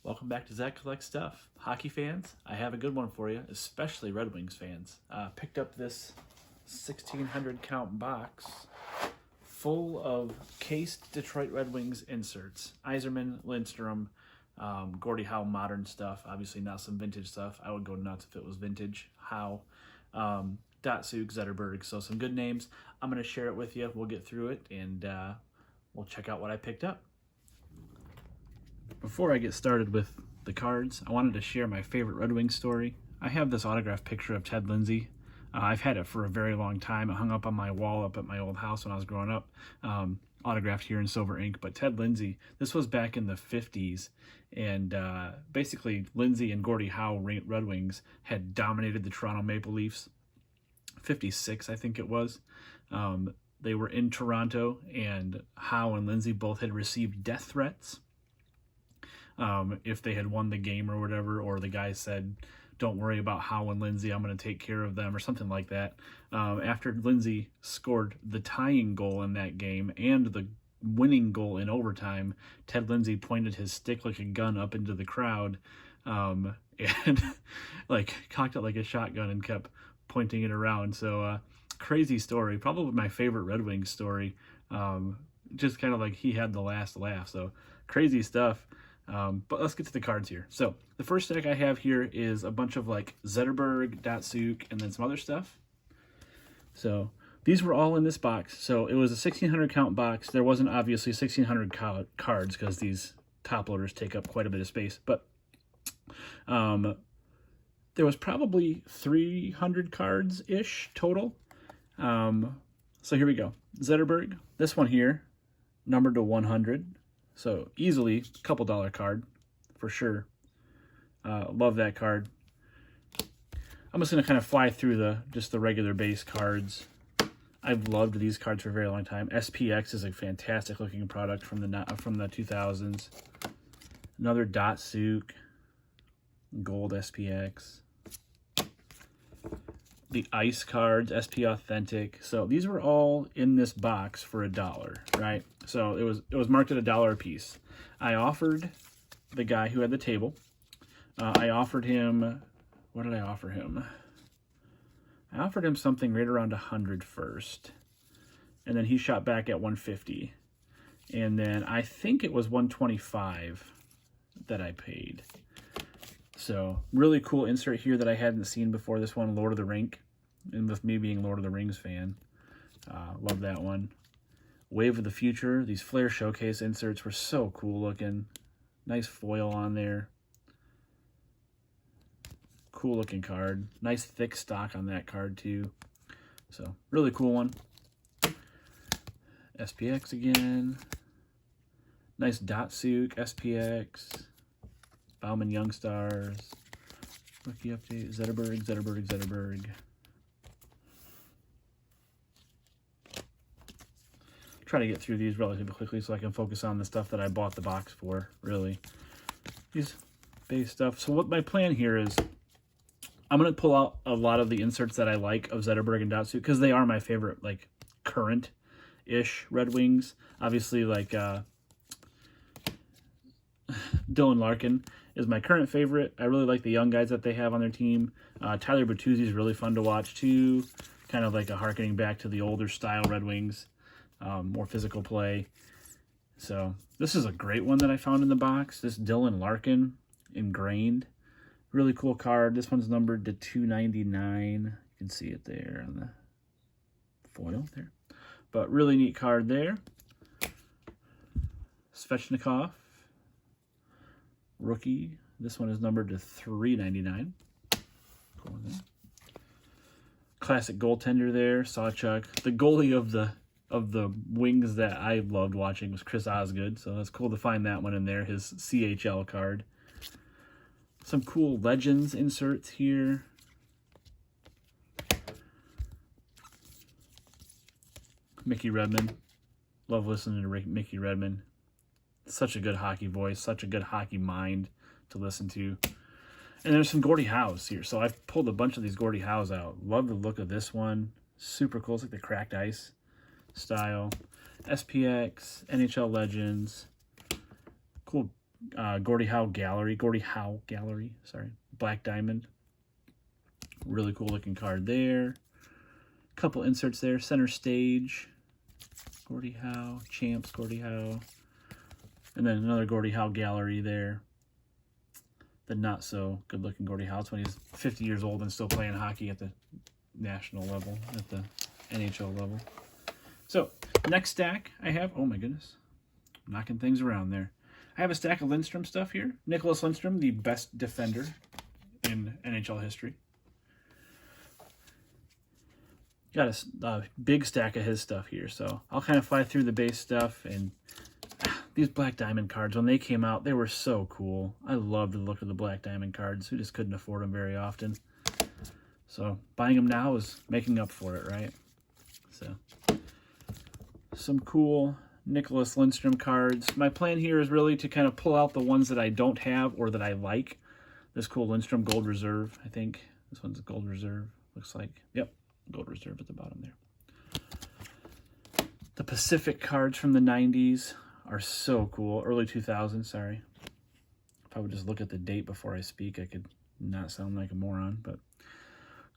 Welcome back to Zach Collects Stuff. Hockey fans, I have a good one for you, especially Red Wings fans. Picked up this 1,600 count box full of cased Detroit Red Wings inserts. Yzerman, Lindstrom, Gordie Howe modern stuff. Obviously not some vintage stuff. I would go nuts if it was vintage. Howe, Datsuk, Zetterberg. So some good names. I'm going to share it with you. We'll get through it and we'll check out what I picked up. Before I get started with the cards, I wanted to share my favorite Red Wings story. I have this autographed picture of Ted Lindsay. I've had it for a very long time. It hung up on my wall up at my old house when I was growing up, autographed here in silver ink. But Ted Lindsay, this was back in the 50s, and basically Lindsay and Gordie Howe Red Wings had dominated the Toronto Maple Leafs. 56, I think it was. They were in Toronto, and Howe and Lindsay both had received death threats. If they had won the game or whatever, or the guy said, don't worry about Howe and Lindsay, I'm going to take care of them, or something like that. After Lindsay scored the tying goal in that game and the winning goal in overtime, Ted Lindsay pointed his stick like a gun up into the crowd, and like cocked it like a shotgun and kept pointing it around. So crazy story, probably my favorite Red Wings story. Just kind of like he had the last laugh. So crazy stuff. But let's get to the cards here. So the first deck I have here is a bunch of like Zetterberg, Datsuk, and then some other stuff. So these were all in this box. So it was a 1,600 count box. There wasn't obviously 1,600 cards because these top loaders take up quite a bit of space. But there was probably 300 cards-ish total. So here we go. Zetterberg, this one here, numbered to 100. So easily a couple dollar card for sure. Love that card. I'm just going to kind of fly through the regular base cards. I've loved these cards for a very long time. SPX is a fantastic looking product from the 2000s. Another Datsuk, gold SPX. The ice cards, SP Authentic. So these were all in this box for $1, right? So it was marked at $1 a piece. I offered the guy who had the table. I offered him, what did I offer him? I offered him something right around 100 first, and then he shot back at 150, and then I think it was 125 that I paid. So really cool insert here that I hadn't seen before. This one, Lord of the Rink, and with me being Lord of the Rings fan, love that one. Wave of the Future. These Flair Showcase inserts were so cool looking. Nice foil on there. Cool looking card. Nice thick stock on that card too. So really cool one. SPX again. Nice Datsuk SPX. Bauman Young Stars. Rookie update. Zetterberg. Try to get through these relatively quickly so I can focus on the stuff that I bought the box for, really. These base stuff. So what my plan here is, I'm going to pull out a lot of the inserts that I like of Zetterberg and Datsuk because they are my favorite, like, current-ish Red Wings. Obviously, like, Dylan Larkin is my current favorite. I really like the young guys that they have on their team. Tyler Bertuzzi is really fun to watch, too. Kind of like a harkening back to the older style Red Wings. More physical play. So this is a great one that I found in the box. This Dylan Larkin ingrained. Really cool card. This one's numbered to 299. You can see it there on the foil there. But really neat card there. Svechnikov. Rookie. This one is numbered to 399. Cool one there. Classic goaltender there. Sawchuk. The goalie of the Wings that I loved watching was Chris Osgood, so it's cool to find that one in there, his CHL card. Some cool Legends inserts here. Mickey Redmond. Love listening to Mickey Redmond. Such a good hockey voice, such a good hockey mind to listen to. And there's some Gordie Howes here, so I've pulled a bunch of these Gordie Howes out. Love the look of this one. Super cool. It's like the cracked ice style. SPX, NHL Legends. Cool Gordie Howe Gallery, sorry, Black Diamond. Really cool looking card there. Couple inserts there. Center Stage, Gordie Howe, Champs, Gordie Howe. And then another Gordie Howe Gallery there. The not so good looking Gordie Howe. It's when he's 50 years old and still playing hockey at the national level, at the NHL level. So, next stack I have, oh my goodness, knocking things around there. I have a stack of Lindstrom stuff here. Nicholas Lindstrom, the best defender in NHL history. Got a big stack of his stuff here, so I'll kind of fly through the base stuff. And these Black Diamond cards, when they came out, they were so cool. I loved the look of the Black Diamond cards. We just couldn't afford them very often. So buying them now is making up for it, right? So some cool Nicholas Lindstrom cards. My plan here is really to kind of pull out the ones that I don't have or that I like. This cool Lindstrom Gold Reserve, I think. This one's a Gold Reserve, looks like. Yep, Gold Reserve at the bottom there. The Pacific cards from the 90s are so cool. Early 2000s, sorry. If I would just look at the date before I speak, I could not sound like a moron, but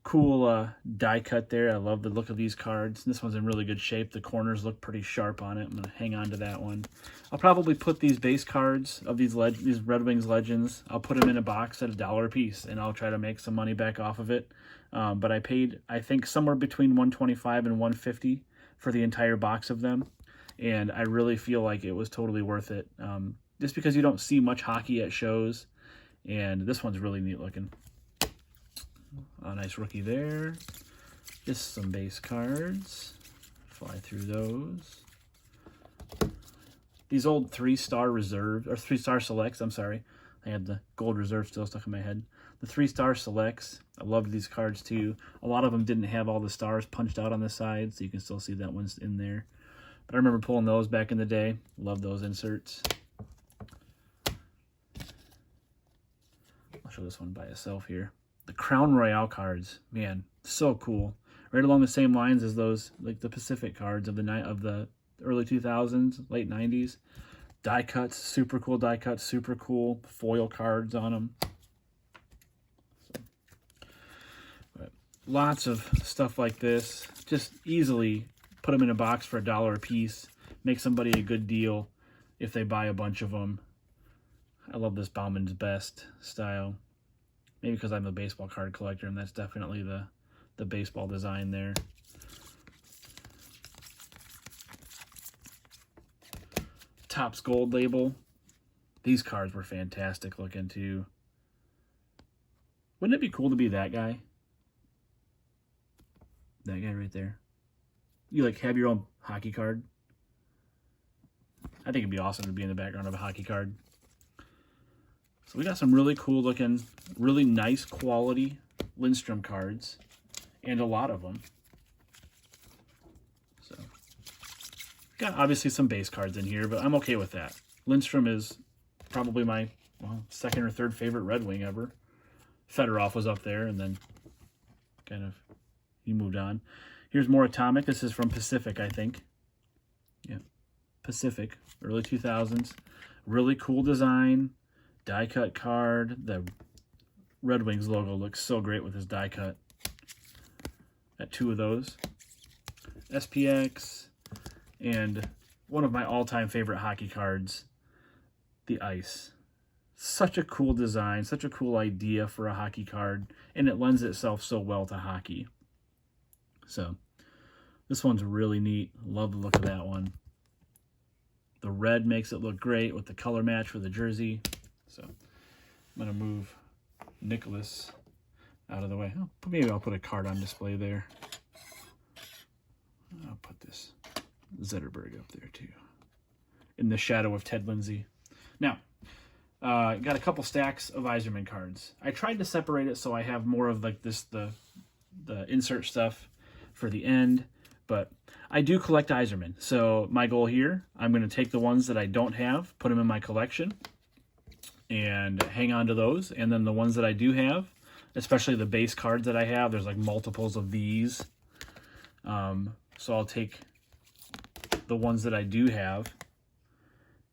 cool die cut there. I love the look of these cards. This one's in really good shape. The corners look pretty sharp on it. I'm going to hang on to that one. I'll probably put these base cards of these Red Wings Legends, I'll put them in a box at $1 a piece, and I'll try to make some money back off of it. But I paid, I think, somewhere between $125 and $150 for the entire box of them, and I really feel like it was totally worth it. Just because you don't see much hockey at shows, and this one's really neat looking. A nice rookie there. Just some base cards. Fly through those. These old 3-star reserve, or 3-star selects, I'm sorry. I had the Gold Reserve still stuck in my head. The 3-star selects, I loved these cards too. A lot of them didn't have all the stars punched out on the side, so you can still see that one's in there. But I remember pulling those back in the day. Love those inserts. I'll show this one by itself here. The Crown Royale cards, man, so cool. Right along the same lines as those, like the Pacific cards of the early 2000s, late 90s. Die cuts, super cool die cuts, super cool foil cards on them. So, but lots of stuff like this. Just easily put them in a box for $1 a piece. Make somebody a good deal if they buy a bunch of them. I love this Bauman's Best style. Maybe because I'm a baseball card collector, and that's definitely the baseball design there. Topps Gold label. These cards were fantastic looking too. Wouldn't it be cool to be that guy? That guy right there. You like have your own hockey card? I think it'd be awesome to be in the background of a hockey card. So we got some really cool looking, really nice quality Lindstrom cards, and a lot of them. So got obviously some base cards in here, but I'm okay with that. Lindstrom is probably my second or third favorite Red Wing ever. Fedorov was up there, and then kind of he moved on. Here's more Atomic. This is from Pacific, I think. Yeah, Pacific, early 2000s. Really cool design. Die cut card. The Red Wings logo looks so great with his die cut. Got 2 of those. SPX, and one of my all-time favorite hockey cards, the Ice. Such a cool design, such a cool idea for a hockey card, and it lends itself so well to hockey. So this one's really neat. Love the look of that one. The red makes it look great with the color match for the jersey. So I'm going to move Nicholas out of the way. Maybe I'll put a card on display there. I'll put this Zetterberg up there too, in the shadow of Ted Lindsay. Now, got a couple stacks of Yzerman cards. I tried to separate it so I have more of like this, the insert stuff for the end, but I do collect Yzerman. So my goal here, I'm going to take the ones that I don't have, put them in my collection, and hang on to those. And then the ones that I do have, especially the base cards that I have, there's like multiples of these. So I'll take the ones that I do have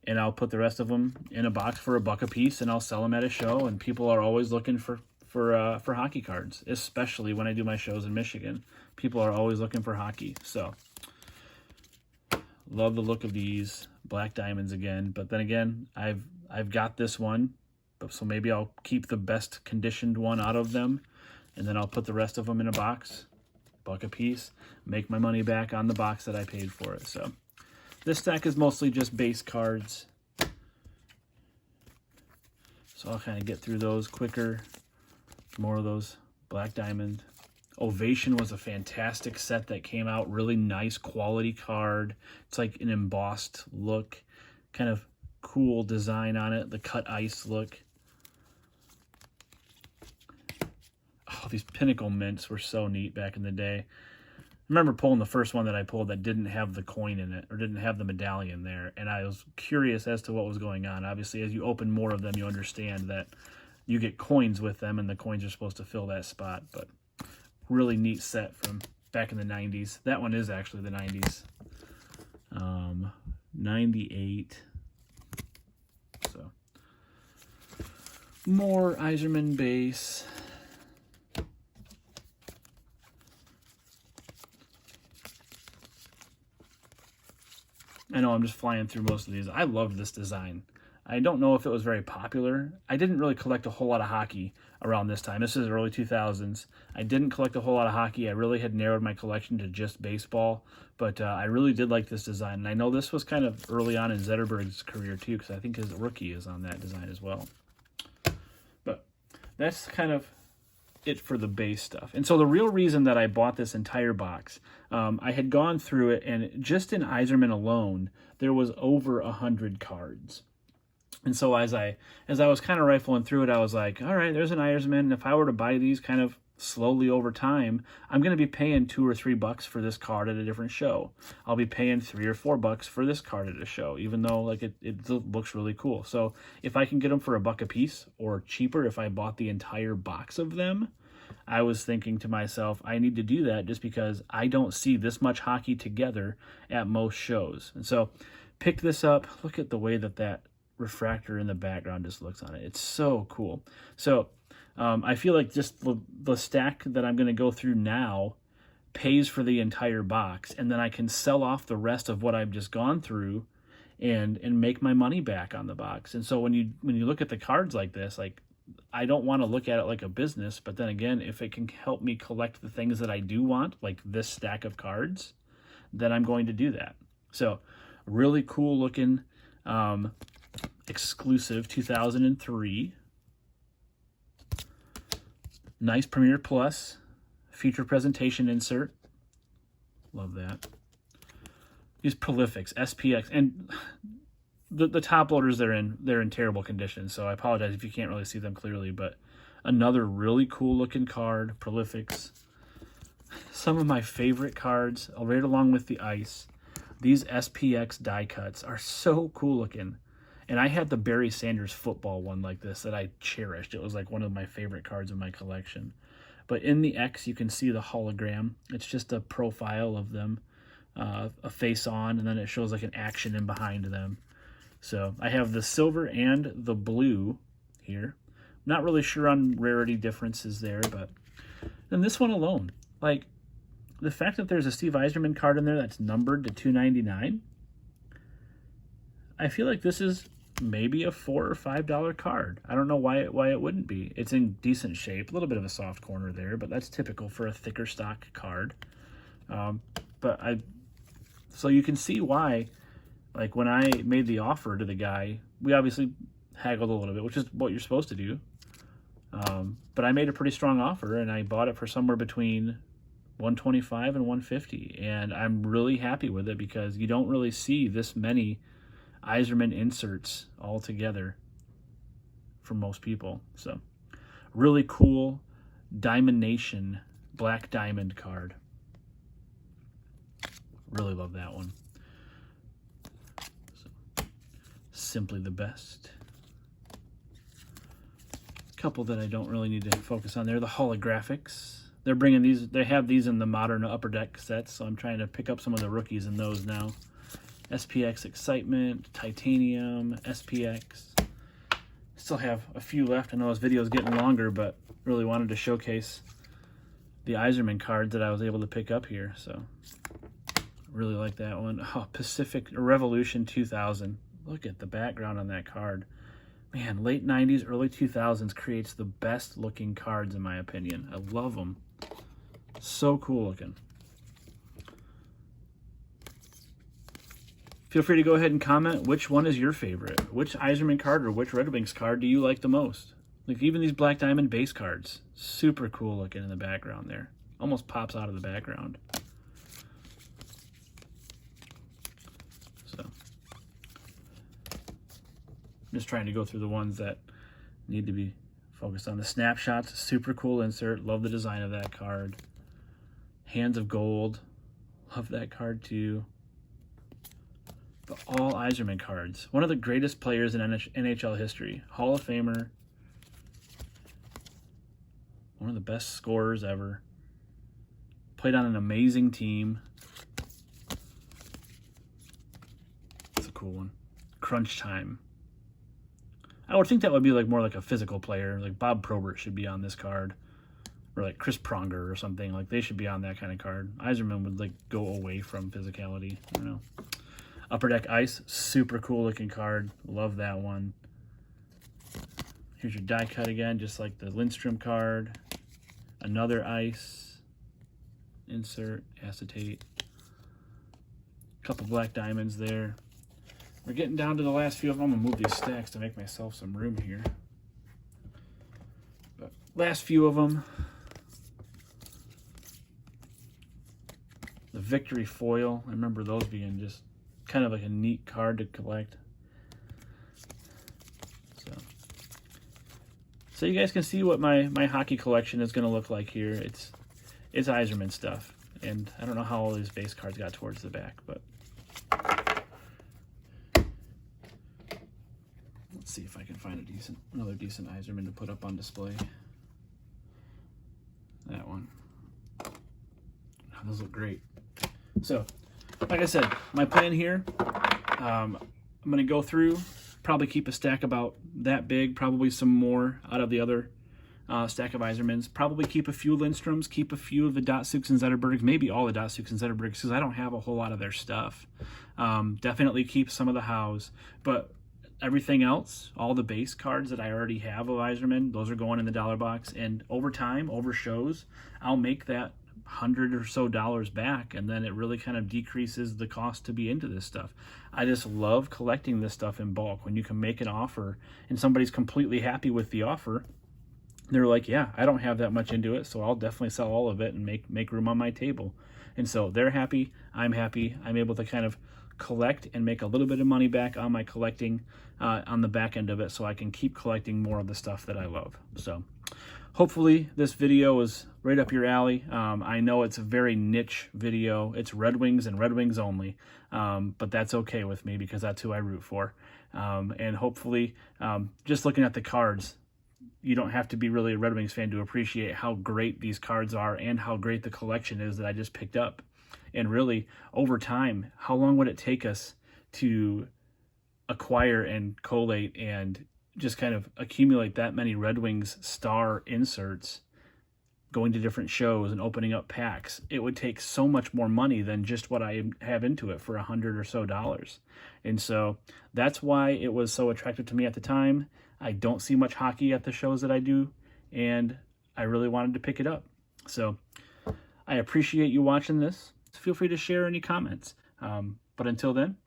and I'll put the rest of them in a box for $1 a piece, and I'll sell them at a show. And people are always looking for hockey cards, especially when I do my shows in Michigan. People are always looking for hockey. So love the look of these black diamonds again. But then again, I've got this one, so maybe I'll keep the best conditioned one out of them, and then I'll put the rest of them in a box, $1 a piece, make my money back on the box that I paid for it. So this stack is mostly just base cards, so I'll kind of get through those quicker. More of those black diamond. Ovation was a fantastic set that came out. Really nice quality card. It's like an embossed look, kind of cool design on it, the cut ice look. Oh, these Pinnacle mints were so neat back in the day. I remember pulling the first one that I pulled that didn't have the coin in it, or didn't have the medallion there, and I was curious as to what was going on. Obviously, as you open more of them, you understand that you get coins with them, and the coins are supposed to fill that spot. But really neat set from back in the 90s. That one is actually the 90s. 98. So more Yzerman base. I know I'm just flying through most of these. I love this design. I don't know if it was very popular. I didn't really collect a whole lot of hockey around this time. This is early 2000s. I didn't collect a whole lot of hockey. I really had narrowed my collection to just baseball, but I really did like this design. And I know this was kind of early on in Zetterberg's career too, because I think his rookie is on that design as well. But that's kind of it for the base stuff. And so the real reason that I bought this entire box, I had gone through it, and just in Yzerman alone, there was over 100 cards. And so as I was kind of rifling through it, I was like, all right, there's an Yzerman, and if I were to buy these kind of slowly over time, I'm going to be paying $2 or $3 for this card at a different show. I'll be paying $3 or $4 for this card at a show, even though like it looks really cool. So if I can get them for $1 a piece or cheaper if I bought the entire box of them, I was thinking to myself, I need to do that just because I don't see this much hockey together at most shows. And so picked this up. Look at the way that refractor in the background just looks on it. It's so cool. So I feel like just the stack that I'm going to go through now pays for the entire box, and then I can sell off the rest of what I've just gone through and make my money back on the box. And so when you look at the cards like this, like, I don't want to look at it like a business, but then again, if it can help me collect the things that I do want, like this stack of cards, then I'm going to do that. So really cool looking exclusive 2003. Nice Premiere Plus feature presentation insert. Love that. These Prolifics, SPX, and the top loaders they're in terrible condition, so I apologize if you can't really see them clearly, but another really cool looking card, Prolifics. Some of my favorite cards, right along with the ice. These SPX die cuts are so cool looking. And I had the Barry Sanders football one like this that I cherished. It was like one of my favorite cards in my collection. But in the X, you can see the hologram. It's just a profile of them, a face on, and then it shows like an action in behind them. So I have the silver and the blue here. Not really sure on rarity differences there, but then this one alone, like the fact that there's a Steve Yzerman card in there that's numbered to 299, I feel like this is maybe a $4 or $5 card. I don't know why it wouldn't be. It's in decent shape, a little bit of a soft corner there, but that's typical for a thicker stock card. So you can see why. Like when I made the offer to the guy, we obviously haggled a little bit, which is what you're supposed to do. But I made a pretty strong offer, and I bought it for somewhere between $125 and $150, and I'm really happy with it because you don't really see this many Yzerman inserts all together for most people. So really cool Diamond Nation Black Diamond card. Really love that one. Simply the best. A couple that I don't really need to focus on there. The holographics. They're bringing these. They have these in the modern upper deck sets, so I'm trying to pick up some of the rookies in those now. SPX Excitement, Titanium, SPX. Still have a few left. I know this video is getting longer, but really wanted to showcase the Yzerman cards that I was able to pick up here. So really like that one. Oh, Pacific Revolution 2000. Look at the background on that card. Man, late 90s, early 2000s creates the best looking cards in my opinion. I love them. So cool looking. Feel free to go ahead and comment which one is your favorite. Which Yzerman card or which Red Wings card do you like the most? Like even these Black Diamond base cards. Super cool looking in the background there. Almost pops out of the background. So, I'm just trying to go through the ones that need to be focused on. The Snapshots, super cool insert. Love the design of that card. Hands of Gold. Love that card too. But all Yzerman cards. One of the greatest players in NHL history. Hall of Famer. One of the best scorers ever. Played on an amazing team. That's a cool one. Crunch Time. I would think that would be like more like a physical player. Like Bob Probert should be on this card. Or like Chris Pronger or something. Like they should be on that kind of card. Yzerman would like go away from physicality. I don't know. Upper Deck Ice, super cool looking card. Love that one. Here's your die cut again, just like the Lindstrom card. Another Ice. Insert, acetate. Couple Black Diamonds there. We're getting down to the last few of them. I'm gonna move these stacks to make myself some room here. But last few of them. The Victory Foil, I remember those being just kind of like a neat card to collect. So you guys can see what my hockey collection is going to look like here. It's Yzerman stuff, and I don't know how all these base cards got towards the back, but let's see if I can find another decent Yzerman to put up on display. That one. Oh, those look great. So, like I said, my plan here, I'm going to go through, probably keep a stack about that big, probably some more out of the other stack of Yzermans, probably keep a few Lindstroms, keep a few of the Datsyuks and Zetterbergs, maybe all the Datsyuks and Zetterbergs, because I don't have a whole lot of their stuff. Definitely keep some of the Howes, but everything else, all the base cards that I already have of Yzerman, those are going in the dollar box, and over time, over shows, I'll make that $100 or so back, and then it really kind of decreases the cost to be into this stuff. I just love collecting this stuff in bulk. When you can make an offer and somebody's completely happy with the offer, they're like, yeah, I don't have that much into it, so I'll definitely sell all of it and make room on my table. And so they're happy, I'm happy, I'm able to kind of collect and make a little bit of money back on my collecting on the back end of it, so I can keep collecting more of the stuff that I love. So hopefully this video is right up your alley. I know it's a very niche video. It's Red Wings and Red Wings only, but that's okay with me because that's who I root for. And hopefully, just looking at the cards, you don't have to be really a Red Wings fan to appreciate how great these cards are and how great the collection is that I just picked up. And really, over time, how long would it take us to acquire and collate and just kind of accumulate that many Red Wings star inserts, going to different shows and opening up packs? It would take so much more money than just what I have into it for $100 or so. And so that's why it was so attractive to me at the time. I don't see much hockey at the shows that I do, and I really wanted to pick it up. So I appreciate you watching this. Feel free to share any comments. But until then,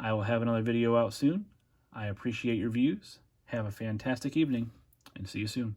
I will have another video out soon. I appreciate your views. Have a fantastic evening, and see you soon.